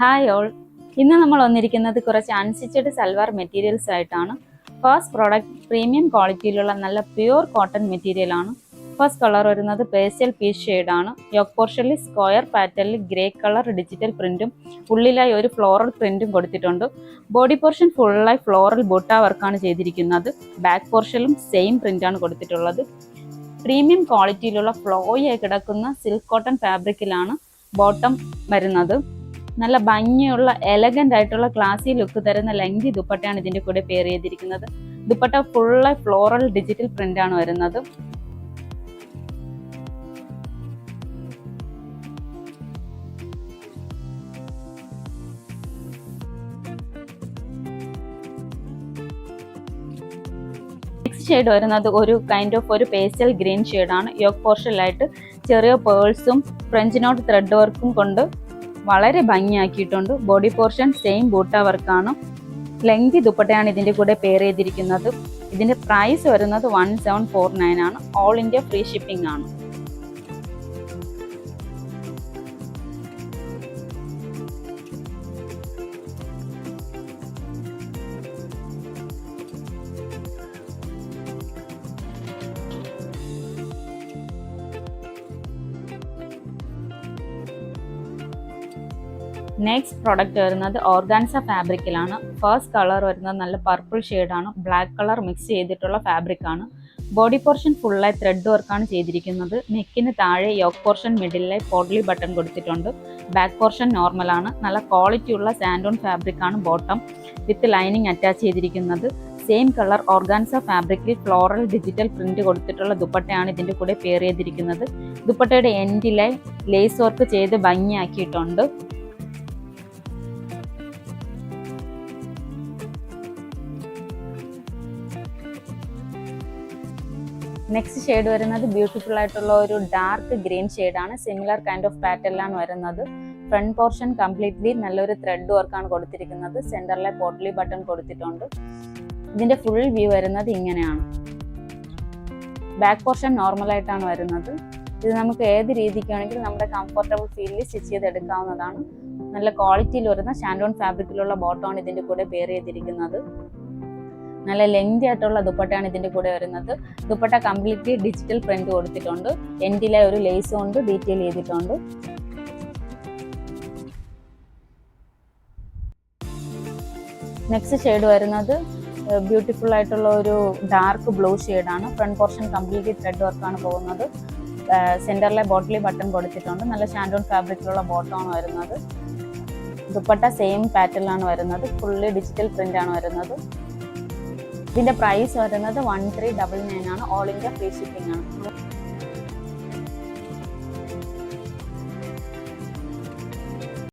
Hi all. ഇന്ന് നമ്മൾ വന്നിരിക്കുന്നത് കുറച്ച് അൺസ്റ്റിച്ചഡ് സൽവാർ മെറ്റീരിയൽസ് ആയിട്ടാണ്. ഫസ്റ്റ് പ്രോഡക്റ്റ് പ്രീമിയം ക്വാളിറ്റിയിലുള്ള നല്ല പ്യുവർ കോട്ടൺ മെറ്റീരിയൽ ആണ്. ഫസ്റ്റ് കളർ വരുന്നത് പേസ്റ്റൽ പീച്ച് ഷെയ്ഡാണ്. യോക്ക് പോർഷനിൽ സ്ക്വയർ പാറ്റേണിൽ ഗ്രേ കളർ ഡിജിറ്റൽ പ്രിന്റും ഉള്ളിലായി ഒരു ഫ്ലോറൽ പ്രിന്റും കൊടുത്തിട്ടുണ്ട്. ബോഡി പോർഷൻ ഫുള്ളായി ഫ്ലോറൽ ബൂട്ട വർക്കാണ് ചെയ്തിരിക്കുന്നത്. ബാക്ക് പോർഷനിലും സെയിം പ്രിന്റാണ് കൊടുത്തിട്ടുള്ളത്. പ്രീമിയം ക്വാളിറ്റിയിലുള്ള ഫ്ലോയി ആയി കിടക്കുന്ന സിൽക്ക് കോട്ടൺ ഫാബ്രിക്കിലാണ് ബോട്ടം വരുന്നത്. നല്ല ഭംഗിയുള്ള എലഗന്റ് ആയിട്ടുള്ള ക്ലാസി ലുക്ക് തരുന്ന ലെങ്തി ദുപ്പട്ടയാണ് ഇതിന്റെ കൂടെ പെയർ ചെയ്തിരിക്കുന്നത്. Dupatta full floral digital print ആണ് വരുന്നത്. നെക്സ്റ്റ് ഷെയ്ഡ് വരുന്നത് ഒരു കൈൻഡ് ഓഫ് ഒരു പേസ്റ്റൽ ഗ്രീൻ ഷെയ്ഡാണ്. യോക്ക് പോർഷനിലായിട്ട് ചെറിയ പേൾസും ഫ്രഞ്ച് നോട്ട് ത്രെഡ് വർക്കും കൊണ്ട് വളരെ ഭംഗിയാക്കിയിട്ടുണ്ട്. ബോഡി പോർഷൻ സെയിം ബൂട്ട വർക്കാണ്. ലെങ്തി ദുപ്പട്ടയാണ് ഇതിന്റെ കൂടെ പെയർ ചെയ്തിരിക്കുന്നത്. ഇതിന്റെ പ്രൈസ് വരുന്നത് 1749 ആണ്. ഓൾ ഇന്ത്യ ഫ്രീ ഷിപ്പിംഗ് ആണ്. നെക്സ്റ്റ് പ്രോഡക്റ്റ് വരുന്നത് ഓർഗാൻസ ഫാബ്രിക്കിലാണ്. ഫസ്റ്റ് കളർ വരുന്നത് നല്ല പർപ്പിൾ ഷെയ്ഡാണ്. ബ്ലാക്ക് കളർ മിക്സ് ചെയ്തിട്ടുള്ള ഫാബ്രിക്കാണ്. ബോഡി പോർഷൻ ഫുള്ളായി ത്രെഡ് വർക്കാണ് ചെയ്തിരിക്കുന്നത്. നെക്കിന് താഴെ യോക്ക് പോർഷൻ മിഡിലായി പോട്ട്ലി ബട്ടൺ കൊടുത്തിട്ടുണ്ട്. ബാക്ക് പോർഷൻ നോർമലാണ്. നല്ല ക്വാളിറ്റിയുള്ള സാൻഡോൺ ഫാബ്രിക്കാണ് ബോട്ടം വിത്ത് ലൈനിങ് അറ്റാച്ച് ചെയ്തിരിക്കുന്നത്. സെയിം കളർ ഓർഗാൻസ ഫാബ്രിക്കിൽ ഫ്ലോറൽ ഡിജിറ്റൽ പ്രിന്റ് കൊടുത്തിട്ടുള്ള ദുപ്പട്ടയാണ് ഇതിൻ്റെ കൂടെ പെയർ ചെയ്തിരിക്കുന്നത്. ദുപ്പട്ടയുടെ എൻഡിലായി ലേസ് വർക്ക് ചെയ്ത് ഭംഗിയാക്കിയിട്ടുണ്ട്. നെക്സ്റ്റ് ഷെയ്ഡ് വരുന്നത് ബ്യൂട്ടിഫുൾ ആയിട്ടുള്ള ഒരു ഡാർക്ക് ഗ്രീൻ ഷെയ്ഡാണ്. സിമിലർ കൈൻഡ് ഓഫ് പാറ്റേണിലാണ് വരുന്നത്. ഫ്രണ്ട് പോർഷൻ കംപ്ലീറ്റ്ലി നല്ലൊരു ത്രെഡ് വർക്കാണ് കൊടുത്തിരിക്കുന്നത്. സെന്ററിലെ പോട്ട്ലി ബട്ടൺ കൊടുത്തിട്ടുണ്ട്. ഇതിന്റെ ഫുൾ വ്യൂ വരുന്നത് ഇങ്ങനെയാണ്. ബാക്ക് പോർഷൻ നോർമലായിട്ടാണ് വരുന്നത്. ഇത് നമുക്ക് ഏത് രീതിക്കാണെങ്കിലും നമ്മുടെ കംഫർട്ടബിൾ ഫീലിൽ സ്റ്റിച്ച് ചെയ്തെടുക്കാവുന്നതാണ്. നല്ല ക്വാളിറ്റിയിൽ വരുന്ന ഷാൻഡോൺ ഫാബ്രിക്കിലുള്ള ബോട്ടമാണ് ഇതിന്റെ കൂടെ പെയർ ചെയ്തിരിക്കുന്നത്. നല്ല ലെങ്തി ആയിട്ടുള്ള ദുപ്പട്ടയാണ് ഇതിന്റെ കൂടെ വരുന്നത്. ദുപ്പട്ട കംപ്ലീറ്റ്ലി ഡിജിറ്റൽ പ്രിന്റ് കൊടുത്തിട്ടുണ്ട്. എൻഡിലെ ഒരു ലേസ് കൊണ്ട് ഡീറ്റെയിൽ ചെയ്തിട്ടുണ്ട്. നെക്സ്റ്റ് ഷെയ്ഡ് വരുന്നത് ബ്യൂട്ടിഫുൾ ആയിട്ടുള്ള ഒരു ഡാർക്ക് ബ്ലൂ ഷെയ്ഡാണ്. ഫ്രണ്ട് പോർഷൻ കംപ്ലീറ്റ്ലി ത്രെഡ് വർക്കാണ് പോകുന്നത്. സെന്ററിലെ ബോട്ടിലി ബട്ടൺ കൊടുത്തിട്ടുണ്ട്. നല്ല ഷാൻഡോൺ ഫാബ്രിക്കിലുള്ള ബോട്ടമാണ് വരുന്നത്. ദുപ്പട്ട സെയിം പാറ്റേണിലാണ് വരുന്നത്. ഫുള്ളി ഡിജിറ്റൽ പ്രിന്റ് ആണ് വരുന്നത്. ഇതിന്റെ പ്രൈസ് വരുന്നത് 1399 ആണ്. ഓൾ ഇന്ത്യ ഫ്രീ ഷിപ്പിംഗ് ആണ്.